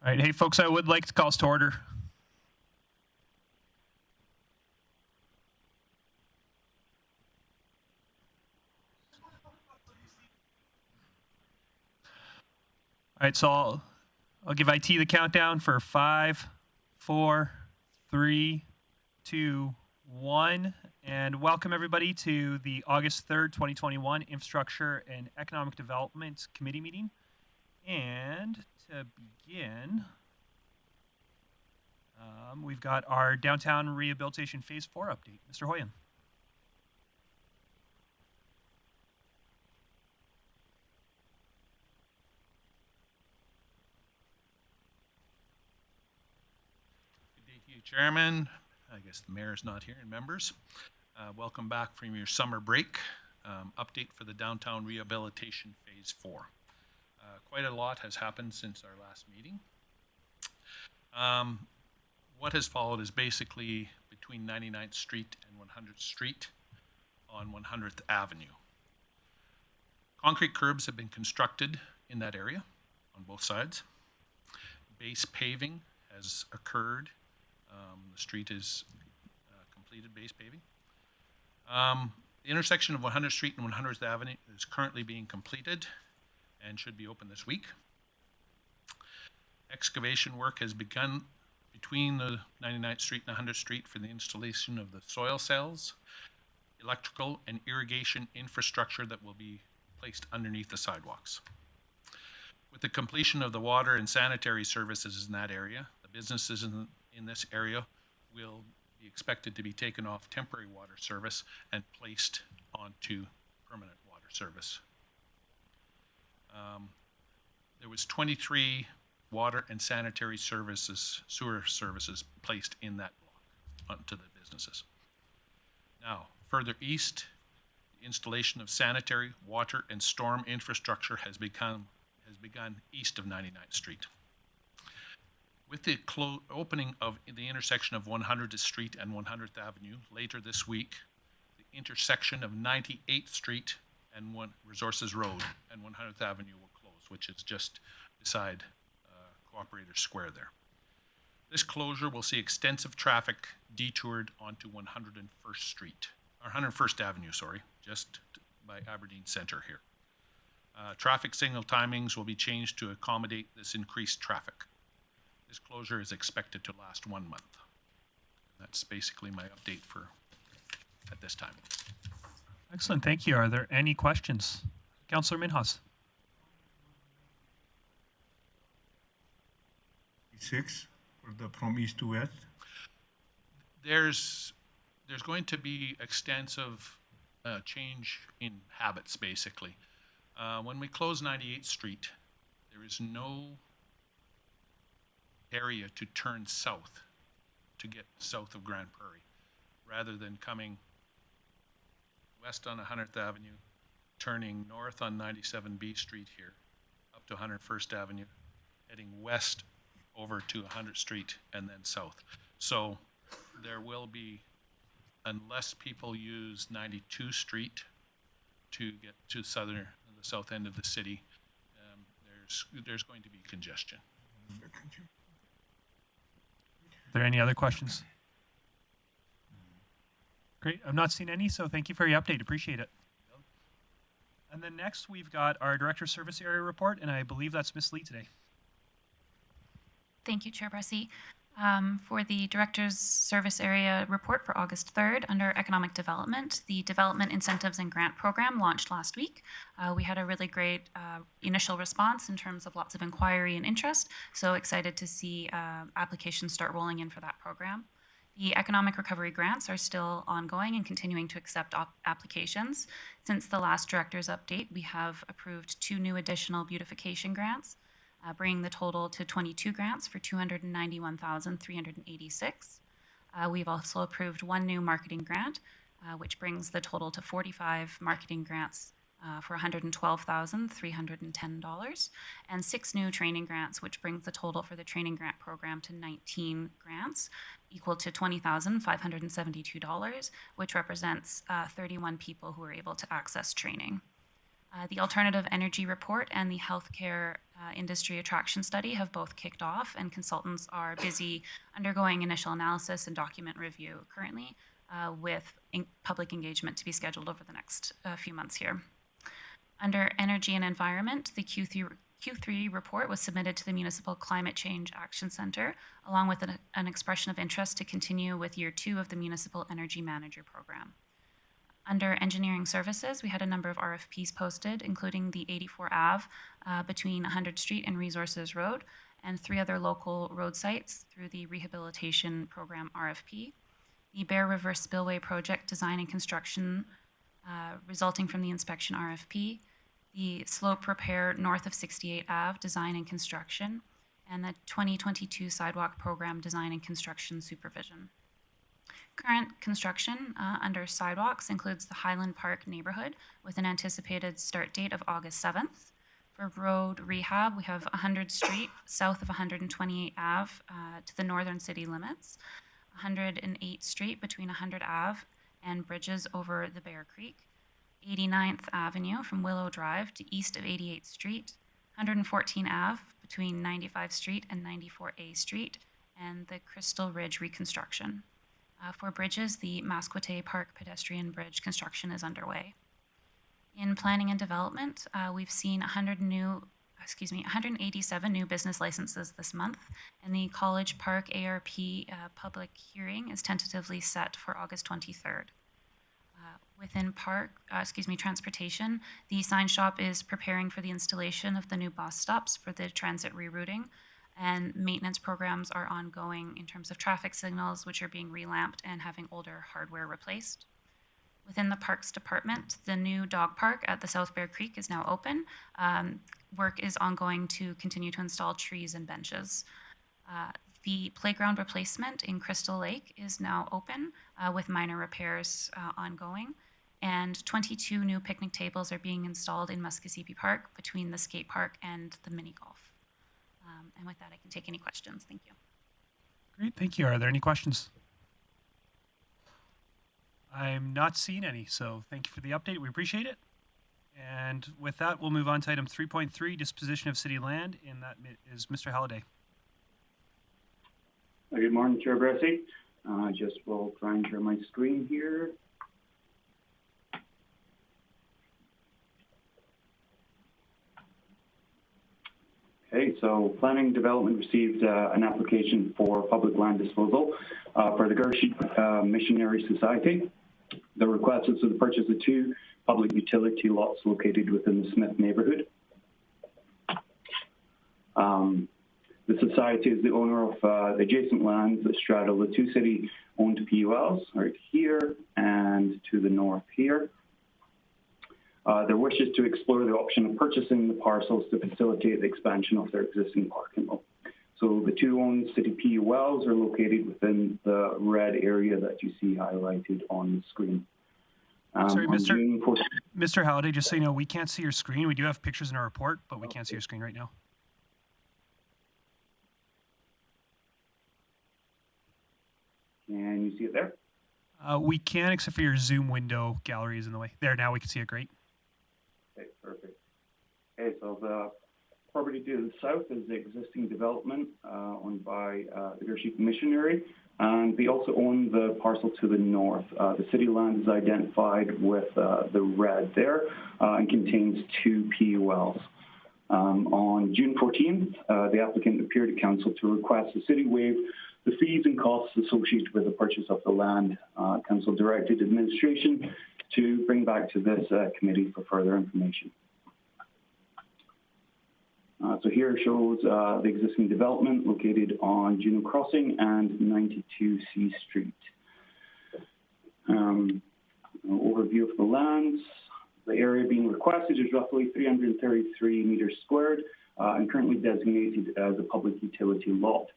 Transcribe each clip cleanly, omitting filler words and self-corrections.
All right, hey folks, I would like to call us to order. All right, so I'll give IT the countdown for 5, 4, 3, 2, 1, and welcome everybody to the August 3rd, 2021 Infrastructure and Economic Development Committee meeting. And to begin, we've got our Downtown Rehabilitation Phase 4 update. Mr. Hoyen. Good day to you, Chairman. I guess the mayor is not here, and members. Welcome back from your summer break. Update for the Downtown Rehabilitation Phase 4. Quite a lot has happened since our last meeting. What has followed is basically between 99th Street and 100th Street on 100th Avenue. Concrete curbs have been constructed in that area on both sides. Base paving has occurred. The street is completed base paving. The intersection of 100th Street and 100th Avenue is currently being completed and should be open this week. Excavation work has begun between the 99th Street and 100th Street for the installation of the soil cells, electrical and irrigation infrastructure that will be placed underneath the sidewalks. With the completion of the water and sanitary services in that area, the businesses in this area will be expected to be taken off temporary water service and placed onto permanent water service. There was 23 water and sanitary services, sewer services placed in that block onto the businesses. Now, further east, the installation of sanitary, water, and storm infrastructure has begun east of 99th Street. With the opening of the intersection of 100th Street and 100th Avenue later this week, the intersection of 98th Street and Resources Road and 100th Avenue will close, which is just beside Cooperator Square there. This closure will see extensive traffic detoured onto 101st Street, or 101st Avenue, sorry, just by Aberdeen Center here. Traffic signal timings will be changed to accommodate this increased traffic. This closure is expected to last 1 month. That's basically my update at this time. Excellent, thank you. Are there any questions? Councillor Minhas. 6 for the from east to west. There's going to be extensive change in habits, basically. When we close 98th Street, there is no area to turn south to get south of Grande Prairie, rather than coming west on 100th Avenue, turning north on 97B Street here, up to 101st Avenue, heading west over to 100th Street, and then south. So there will be, unless people use 92 Street to get to the south end of the city, there's going to be congestion. Are there any other questions? Great, I've not seen any, so thank you for your update, appreciate it. And then next we've got our Director Service Area report, and I believe that's Ms. Lee today. Thank you, Chair Bressy. For the Director's Service Area report for August 3rd, under Economic Development, the Development Incentives and Grant Program launched last week. We had a really great initial response in terms of lots of inquiry and interest, so excited to see applications start rolling in for that program. The economic recovery grants are still ongoing and continuing to accept applications. Since the last Director's update, we have approved 2 new additional beautification grants, bringing the total to 22 grants for $291,386. We've also approved 1 new marketing grant, which brings the total to 45 marketing grants for $112,310, and 6 new training grants, which brings the total for the training grant program to 19 grants, equal to $20,572, which represents 31 people who are able to access training. The Alternative Energy Report and the Healthcare Industry Attraction Study have both kicked off, and consultants are busy undergoing initial analysis and document review currently, with public engagement to be scheduled over the next few months here. Under Energy and Environment, the Q3 report was submitted to the Municipal Climate Change Action Centre, along with an expression of interest to continue with Year 2 of the Municipal Energy Manager Program. Under Engineering Services, we had a number of RFPs posted, including the 84 Ave between 100 Street and Resources Road, and 3 other local road sites through the Rehabilitation Program RFP. The Bear River Spillway Project Design and Construction resulting from the inspection RFP, the Slope Repair north of 68 Ave Design and Construction, and the 2022 Sidewalk Program Design and Construction Supervision. Current construction under sidewalks includes the Highland Park neighborhood with an anticipated start date of August 7th. For road rehab, we have 100 Street south of 128 Ave to the northern city limits, 108th Street between 100 Ave and bridges over the Bear Creek, 89th Avenue from Willow Drive to east of 88th Street, 114 Ave between 95 Street and 94A Street, and the Crystal Ridge reconstruction. For bridges, the Masquote Park pedestrian bridge construction is underway. In planning and development, we've seen 187 new business licenses this month, and the College Park ARP public hearing is tentatively set for August 23rd. Within transportation, the sign shop is preparing for the installation of the new bus stops for the transit rerouting, and maintenance programs are ongoing in terms of traffic signals, which are being relamped and having older hardware replaced. Within the Parks Department, the new dog park at the South Bear Creek is now open. Work is ongoing to continue to install trees and benches. The playground replacement in Crystal Lake is now open with minor repairs ongoing. And 22 new picnic tables are being installed in Muskogee Park between the skate park and the mini golf. And with that, I can take any questions. Thank you. Great, thank you. Are there any questions? I'm not seeing any, so thank you for the update. We appreciate it. And with that, we'll move on to item 3.3, disposition of city land, and that is Mr. Halliday. Good morning, Chair Bressy. Just will try and share my screen here. Okay, so Planning Development received an application for public land disposal for the Gershie Missionary Society. The request is for the purchase of 2 public utility lots located within the Smith neighborhood. The society is the owner of the adjacent lands that straddle the 2 city-owned PULs right here and to the north here. Their wish is to explore the option of purchasing the parcels to facilitate the expansion of their existing parking lot. So the 2 owned city PULs are located within the red area that you see highlighted on the screen. Sorry, Mr. Halliday, just so you know, we can't see your screen. We do have pictures in our report, but we can't see your screen right now. Can you see it there? We can, except for your Zoom window gallery is in the way. There, now we can see it great. Okay, perfect. Okay, so the property to the south is the existing development owned by the Gershie Missionary, and they also own the parcel to the north. The city land is identified with the red there and contains 2 PULs. On June 14th, the applicant appeared at council to request the city waive the fees and costs associated with the purchase of the land. Council directed administration to bring back to this committee for further information. So here shows the existing development located on Juno Crossing and 92C Street. Overview of the lands. The area being requested is roughly 333 meters squared and currently designated as a public utility lot.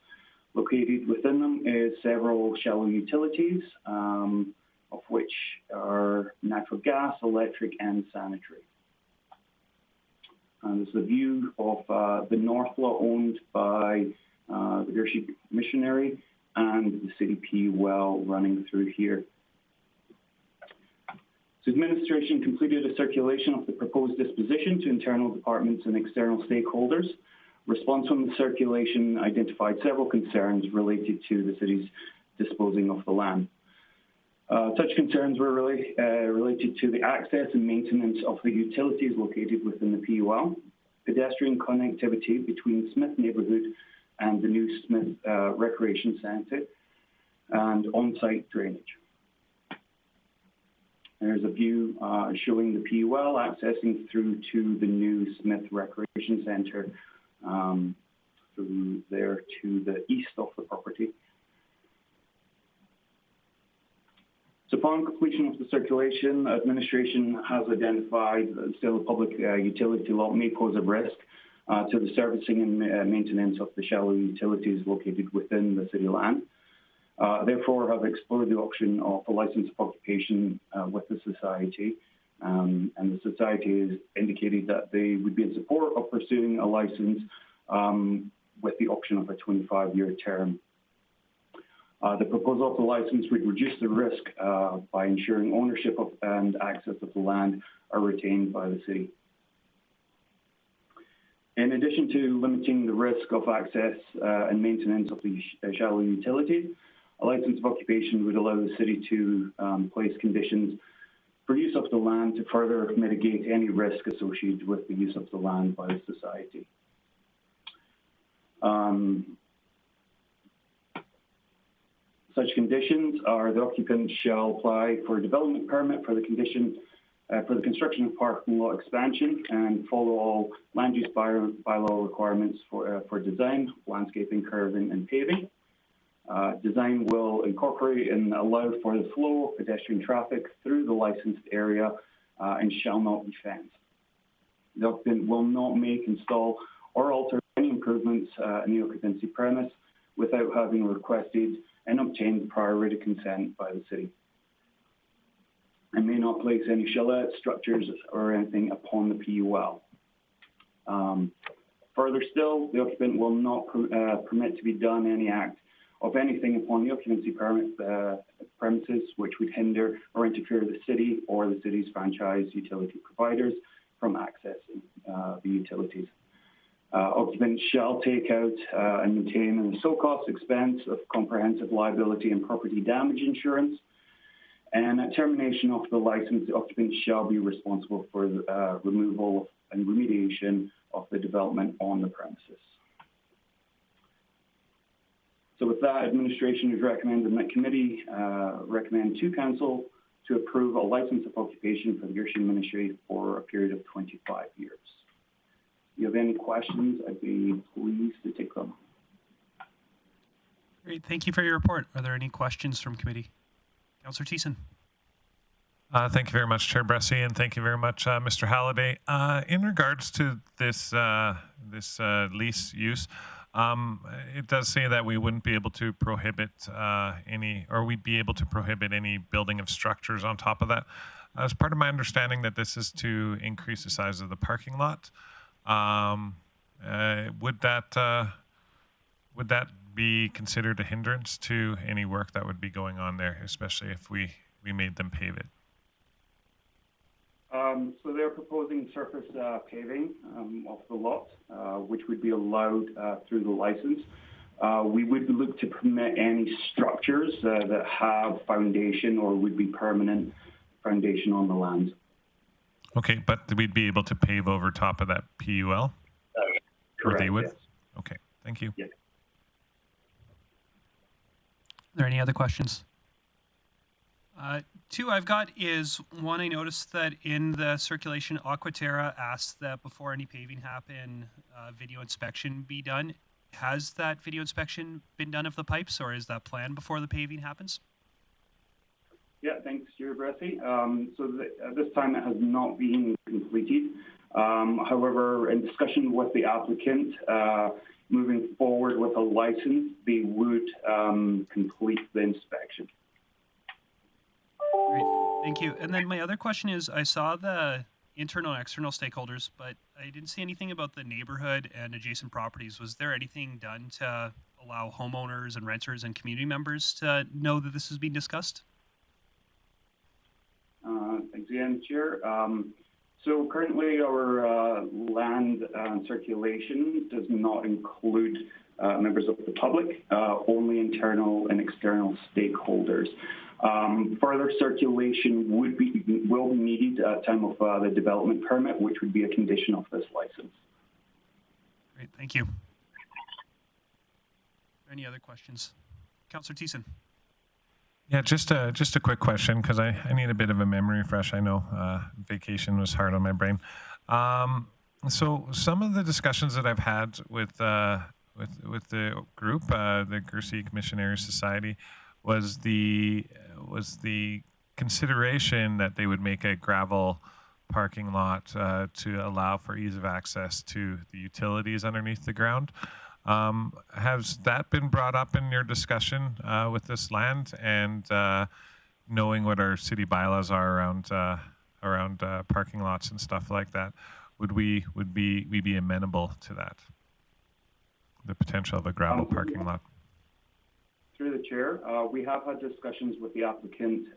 Located within them is several shallow utilities, of which are natural gas, electric, and sanitary. This is a view of the north lot owned by the Gershie Missionary and the city PUL running through here. So Administration completed a circulation of the proposed disposition to internal departments and external stakeholders. Response from the circulation identified several concerns related to the city's disposing of the land. Such concerns were related to the access and maintenance of the utilities located within the PUL, pedestrian connectivity between Smith neighbourhood and the new Smith Recreation Centre, and on-site drainage. There's a view showing the PUL accessing through to the new Smith Recreation Centre, through there to the east of the property. So upon completion of the circulation, administration has identified that the sale of public utility lot may pose a risk to the servicing and maintenance of the shallow utilities located within the city land. Therefore, have explored the option of a license of occupation with the society, and the society has indicated that they would be in support of pursuing a license with the option of a 25-year term. The proposal of the license would reduce the risk by ensuring ownership of and access of the land are retained by the city. In addition to limiting the risk of access and maintenance of the shallow utilities, a license of occupation would allow the city to place conditions for use of the land to further mitigate any risk associated with the use of the land by the society. Such conditions are the occupant shall apply for a development permit for the construction of parking lot expansion and follow all land use bylaw requirements for design, landscaping, curbing, and paving. Design will incorporate and allow for the flow of pedestrian traffic through the licensed area and shall not be fenced. The occupant will not make, install, or alter any improvements in the occupancy premise without having requested and obtained prior written consent by the city, and may not place any chalets, structures, or anything upon the PUL. Further still, the occupant will not permit to be done any act of anything upon the occupancy permit premises which would hinder or interfere with the city or the city's franchise utility providers from accessing the utilities. Occupants shall take out and maintain an sole cost expense of comprehensive liability and property damage insurance. And at termination of the license, the occupant shall be responsible for removal and remediation of the development on the premises. So with that, administration is recommending that committee recommend to council to approve a license of occupation for the Irrigation Ministry for a period of 25 years. If you have any questions, I'd be pleased to take them. Great. Thank you for your report. Are there any questions from committee? Councillor Thiessen. Thank you very much, Chair Bressie, and thank you very much, Mr. Halliday. In regards to this lease use, it does say that we wouldn't be able to prohibit we'd be able to prohibit any building of structures on top of that. As part of my understanding that this is to increase the size of the parking lot, would that be considered a hindrance to any work that would be going on there, especially if we made them pave it? So they're proposing surface paving of the lot, which would be allowed through the license. We would look to permit any structures that have foundation or would be permanent foundation on the land. Okay, but we'd be able to pave over top of that PUL? Correct, or they would? Yes. Okay, thank you. Yes. Are there any other questions? Two I've got is, one, I noticed that in the circulation, Aquaterra asked that before any paving happen, video inspection be done. Has that video inspection been done of the pipes, or is that planned before the paving happens? Yeah, thanks, Chair Bressie. At this time, it has not been completed. However, in discussion with the applicant, moving forward with a license, they would complete the inspection. Great, thank you. And then my other question is, I saw the internal and external stakeholders, but I didn't see anything about the neighborhood and adjacent properties. Was there anything done to allow homeowners and renters and community members to know that this is being discussed? Thanks. Yeah, again, Chair. So currently our land circulation does not include members of the public, only internal and external stakeholders. Further circulation will be needed at time of the development permit, which would be a condition of this license. Great, thank you. Any other questions? Councillor Thiessen. Yeah, just a quick question because I need a bit of a memory refresh. I know vacation was hard on my brain. So some of the discussions that I've had with the group, the Guernsey Commission Area Society, was the consideration that they would make a gravel parking lot to allow for ease of access to the utilities underneath the ground. Has that been brought up in your discussion with this land, and knowing what our city bylaws are around parking lots and stuff like that, would we be amenable to that? The potential of a gravel parking lot. Through the chair, we have had discussions with the applicant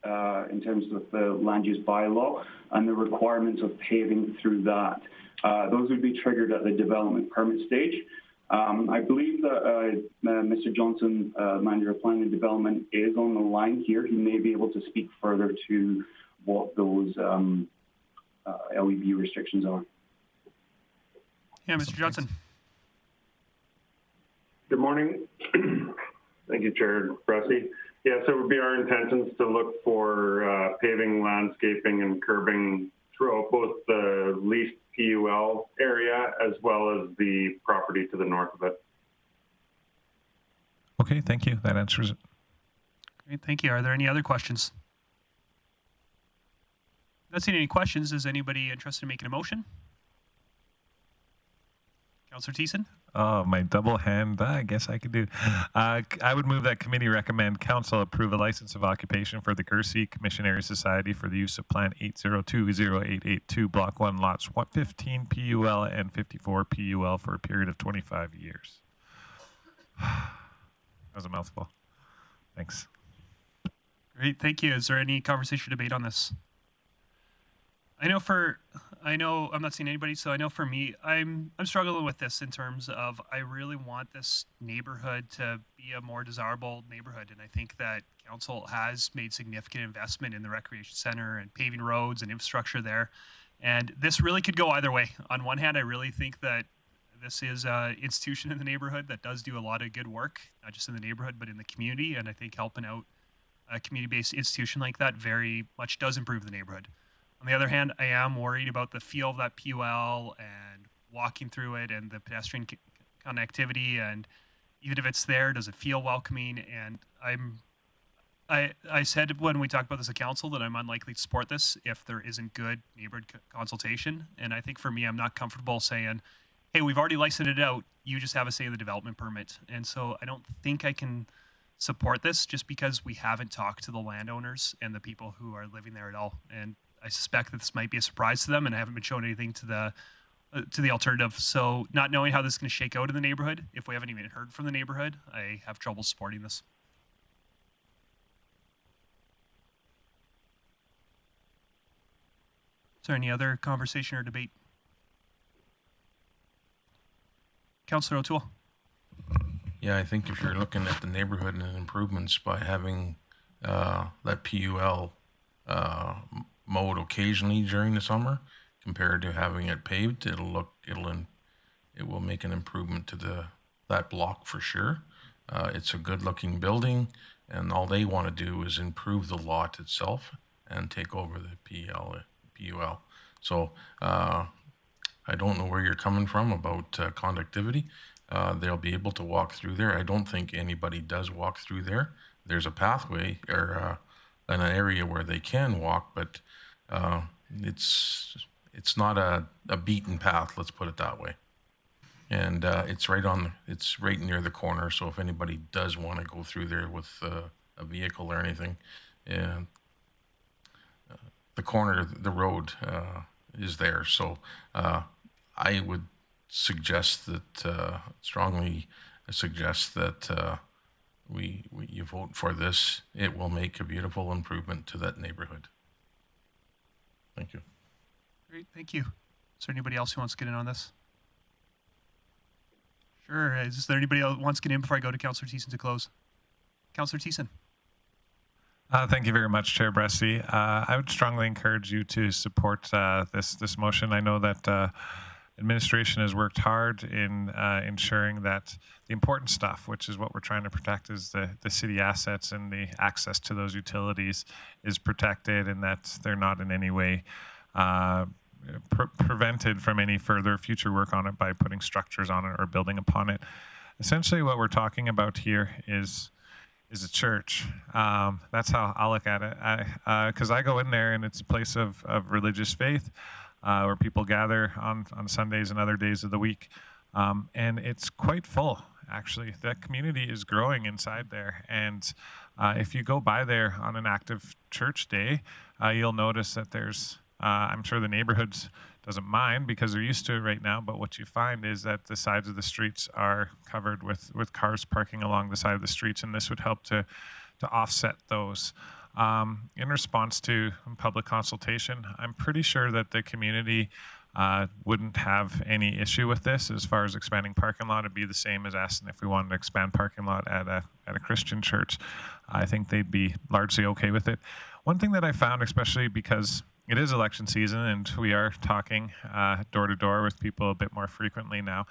in terms of the land use bylaw and the requirements of paving through that. Those would be triggered at the development permit stage. I believe that Mr. Johnson, Manager of Planning and Development, is on the line here. He may be able to speak further to what those LEB restrictions are. Yeah, Mr. Johnson. Good morning. Thank you, Chair Bressy. Yeah, so it would be our intentions to look for paving, landscaping, and curbing throughout both the leased PUL area as well as the property to the north of it. Okay, thank you. That answers it. Great, thank you. Are there any other questions? Not seeing any questions. Is anybody interested in making a motion? Councillor Thiessen? Oh, my double hand. I guess I could do. I would move that committee recommend council approve a license of occupation for the Guernsey Commission Area Society for the use of Plan 8020882, Block 1, Lots 15 PUL and 54 PUL for a period of 25 years. That was a mouthful. Thanks. Great, thank you. Is there any conversation or debate on this? I know I'm not seeing anybody, so I know for me, I'm struggling with this in terms of I really want this neighborhood to be a more desirable neighborhood, and I think that council has made significant investment in the recreation center and paving roads and infrastructure there, and this really could go either way. On one hand, I really think that this is an institution in the neighborhood that does do a lot of good work, not just in the neighborhood, but in the community, and I think helping out a community-based institution like that very much does improve the neighborhood. On the other hand, I am worried about the feel of that PUL and walking through it and the pedestrian connectivity, and even if it's there, does it feel welcoming? And I said when we talked about this at council that I'm unlikely to support this if there isn't good neighborhood consultation. And I think for me, I'm not comfortable saying, hey, we've already licensed it out, you just have a say in the development permit. And so I don't think I can support this just because we haven't talked to the landowners and the people who are living there at all. And I suspect that this might be a surprise to them, and I haven't been shown anything to the alternative. So not knowing how this is going to shake out in the neighborhood, if we haven't even heard from the neighborhood, I have trouble supporting this. Is there any other conversation or debate? Councillor O'Toole. Yeah, I think if you're looking at the neighborhood and improvements by having that PUL mowed occasionally during the summer compared to having it paved, it will make an improvement to that block for sure. It's a good looking building, and all they want to do is improve the lot itself and take over the PUL. So I don't know where you're coming from about conductivity. They'll be able to walk through there. I don't think anybody does walk through there. There's a pathway or an area where they can walk, but it's not a beaten path. Let's put it that way. And it's right near the corner. So if anybody does want to go through there with a vehicle or anything, the corner, the road is there. So I would suggest that strongly suggest that you vote for this. It will make a beautiful improvement to that neighborhood. Thank you. Thank you. Great, thank you. Is there anybody else who wants to get in on this? Sure. Is there anybody else who wants to get in before I go to Councillor Thiessen to close? Councillor Thiessen. Thank you very much, Chair Bressy. I would strongly encourage you to support this motion. I know that administration has worked hard in ensuring that the important stuff, which is what we're trying to protect, is the city assets and the access to those utilities is protected, and that they're not in any way prevented from any further future work on it by putting structures on it or building upon it. Essentially, what we're talking about here is a church. That's how I look at it. Because I go in there and it's a place of religious faith where people gather on Sundays and other days of the week. And it's quite full, actually. That community is growing inside there. And if you go by there on an active church day, you'll notice that there's, I'm sure the neighborhoods doesn't mind because they're used to it right now, but what you find is that the sides of the streets are covered with cars parking along the side of the streets, and this would help to offset those. In response to public consultation, I'm pretty sure that the community wouldn't have any issue with this as far as expanding parking lot. It'd be the same as asking if we wanted to expand parking lot at a Christian church. I think they'd be largely okay with it. One thing that I found, especially because it is election season and we are talking door to door with people a bit more frequently now,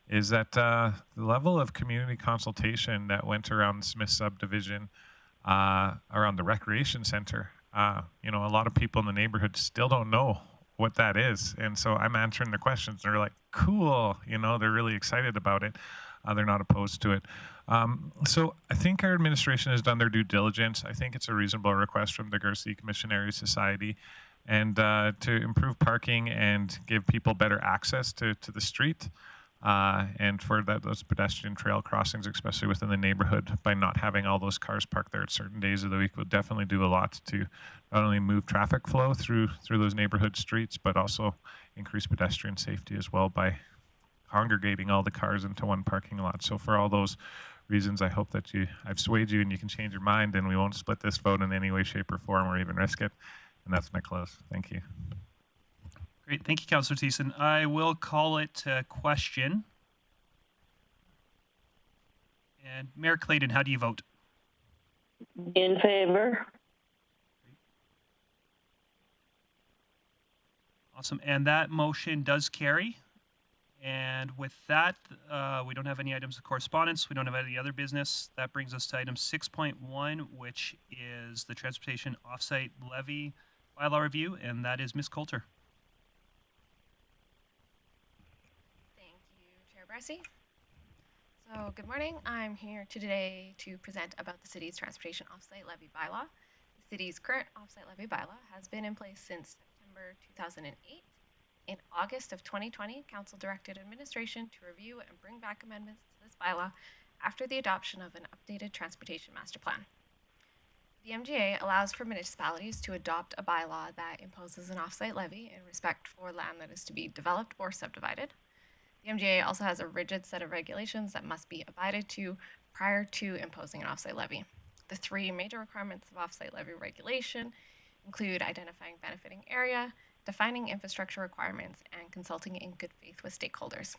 is that the level of community consultation that went around the Smith subdivision, around the recreation center, a lot of people in the neighborhood still don't know what that is. And so I'm answering the questions. They're like, cool, they're really excited about it. They're not opposed to it. So I think our administration has done their due diligence. I think it's a reasonable request from the Garcia Commission Area Society. And to improve parking and give people better access to the street, and for those pedestrian trail crossings, especially within the neighborhood, by not having all those cars parked there at certain days of the week, will definitely do a lot to not only move traffic flow through those neighborhood streets, but also increase pedestrian safety as well by congregating all the cars into one parking lot. So for all those reasons, I hope that I've swayed you and you can change your mind, and we won't split this vote in any way, shape, or form, or even risk it. And that's my close. Thank you. Great. Thank you, Councillor Thiessen. I will call it a question. And Mayor Clayton, how do you vote? In favor. Awesome. And that motion does carry. And with that, we don't have any items of correspondence. We don't have any other business. That brings us to item 6.1, which is the Transportation Offsite Levy Bylaw Review, and that is Ms. Coulter. Thank you, Chair Bressy. So, good morning. I'm here today to present about the city's Transportation Offsite Levy Bylaw. The city's current offsite levy bylaw has been in place since September 2008. In August of 2020, Council directed administration to review and bring back amendments to this bylaw after the adoption of an updated transportation master plan. The MGA allows for municipalities to adopt a bylaw that imposes an offsite levy in respect for land that is to be developed or subdivided. The MGA also has a rigid set of regulations that must be abided to prior to imposing an offsite levy. The three major requirements of offsite levy regulation include identifying benefiting area, defining infrastructure requirements, and consulting in good faith with stakeholders.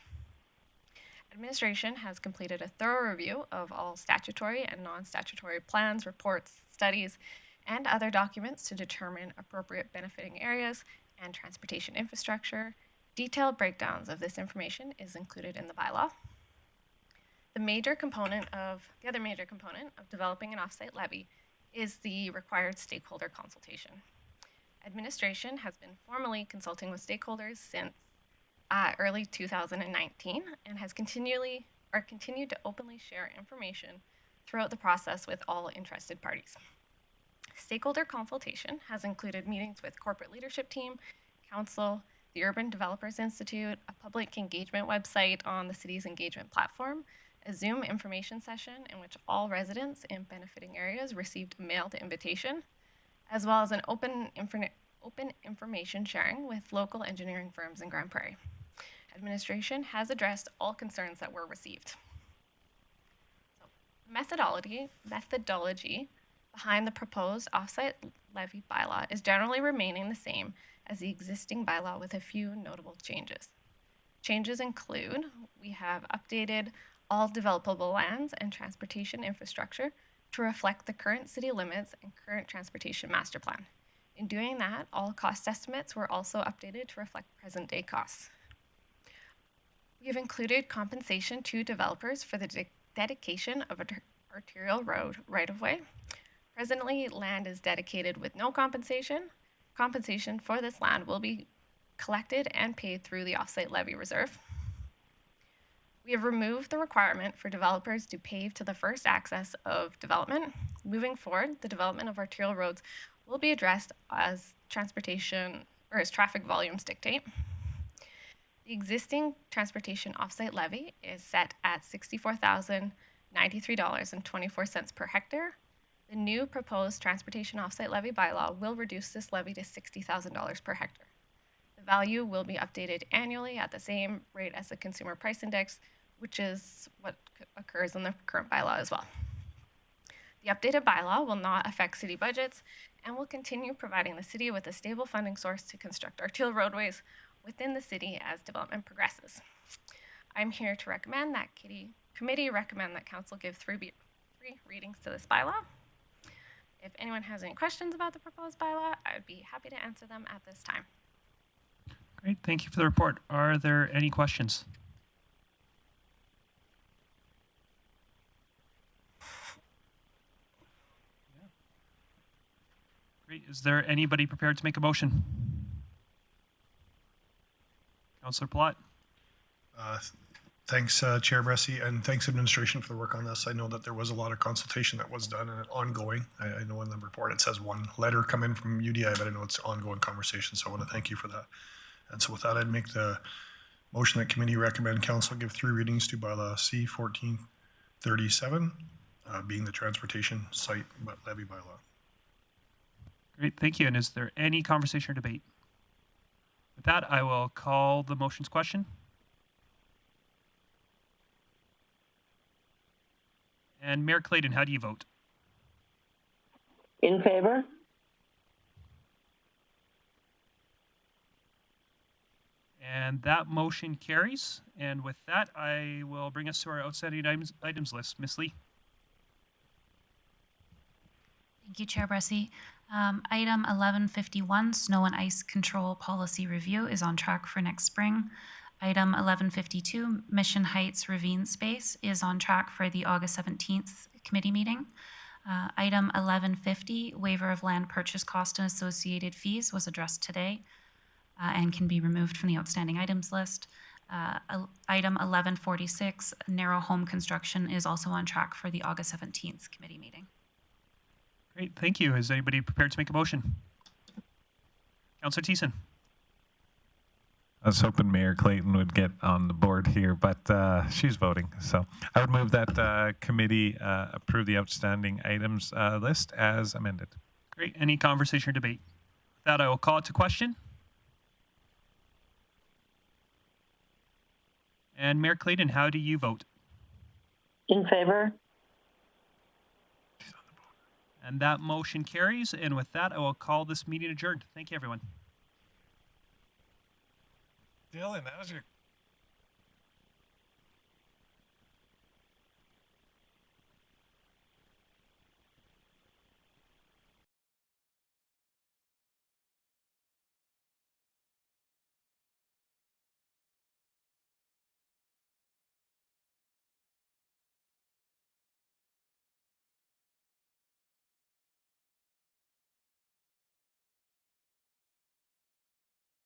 Administration has completed a thorough review of all statutory and non-statutory plans, reports, studies, and other documents to determine appropriate benefiting areas and transportation infrastructure. Detailed breakdowns of this information is included in the bylaw. The other major component of developing an offsite levy is the required stakeholder consultation. Administration has been formally consulting with stakeholders since early 2019 and has continued to openly share information throughout the process with all interested parties. Stakeholder consultation has included meetings with corporate leadership team, council, the Urban Developers Institute, a public engagement website on the city's engagement platform, a Zoom information session in which all residents in benefiting areas received a mailed invitation, as well as an open information sharing with local engineering firms in Grande Prairie. Administration has addressed all concerns that were received. So, methodology behind the proposed offsite levy bylaw is generally remaining the same as the existing bylaw with a few notable changes. Changes include we have updated all developable lands and transportation infrastructure to reflect the current city limits and current transportation master plan. In doing that, all cost estimates were also updated to reflect present day costs. We have included compensation to developers for the dedication of an arterial road right-of-way. Presently, land is dedicated with no compensation. Compensation for this land will be collected and paid through the offsite levy reserve. We have removed the requirement for developers to pave to the first axis of development. Moving forward, the development of arterial roads will be addressed as transportation or as traffic volumes dictate. The existing transportation offsite levy is set at $64,093.24 per hectare. The new proposed transportation offsite levy bylaw will reduce this levy to $60,000 per hectare. The value will be updated annually at the same rate as the consumer price index, which is what occurs in the current bylaw as well. The updated bylaw will not affect city budgets and will continue providing the city with a stable funding source to construct arterial roadways within the city as development progresses. I'm here to recommend that committee recommend that council give three readings to this bylaw. If anyone has any questions about the proposed bylaw, I would be happy to answer them at this time. Great, thank you for the report. Are there any questions? Great, is there anybody prepared to make a motion? Councillor Plott. Thanks, Chair Bressie, and thanks administration for the work on this. I know that there was a lot of consultation that was done and ongoing. I know in the report it says one letter come in from UDI, but I know it's ongoing conversation, so I want to thank you for that. And so with that, I'd make the motion that committee recommend council give 3 readings to bylaw C 1437, being the transportation site levy bylaw. Great, thank you. And is there any conversation or debate? With that, I will call the motion's question. And Mayor Clayton, how do you vote? In favor? And that motion carries. And with that, I will bring us to our outstanding items list. Ms. Lee. Thank you, Chair Bressie. Item 1151, Snow and Ice Control Policy Review, is on track for next spring. Item 1152, Mission Heights Ravine Space, is on track for the August 17th committee meeting. Item 1150, Waiver of Land Purchase Cost and Associated Fees, was addressed today and can be removed from the outstanding items list. Item 1146, Narrow Home Construction, is also on track for the August 17th committee meeting. Great, thank you. Is anybody prepared to make a motion? Councillor Thiessen. I was hoping Mayor Clayton would get on the board here, but she's voting. So I would move that committee approve the outstanding items list as amended. Great. Any conversation or debate? With that, I will call it to question. And Mayor Clayton, how do you vote? In favor? And that motion carries. And with that, I will call this meeting adjourned. Thank you, everyone. Dylan, that was your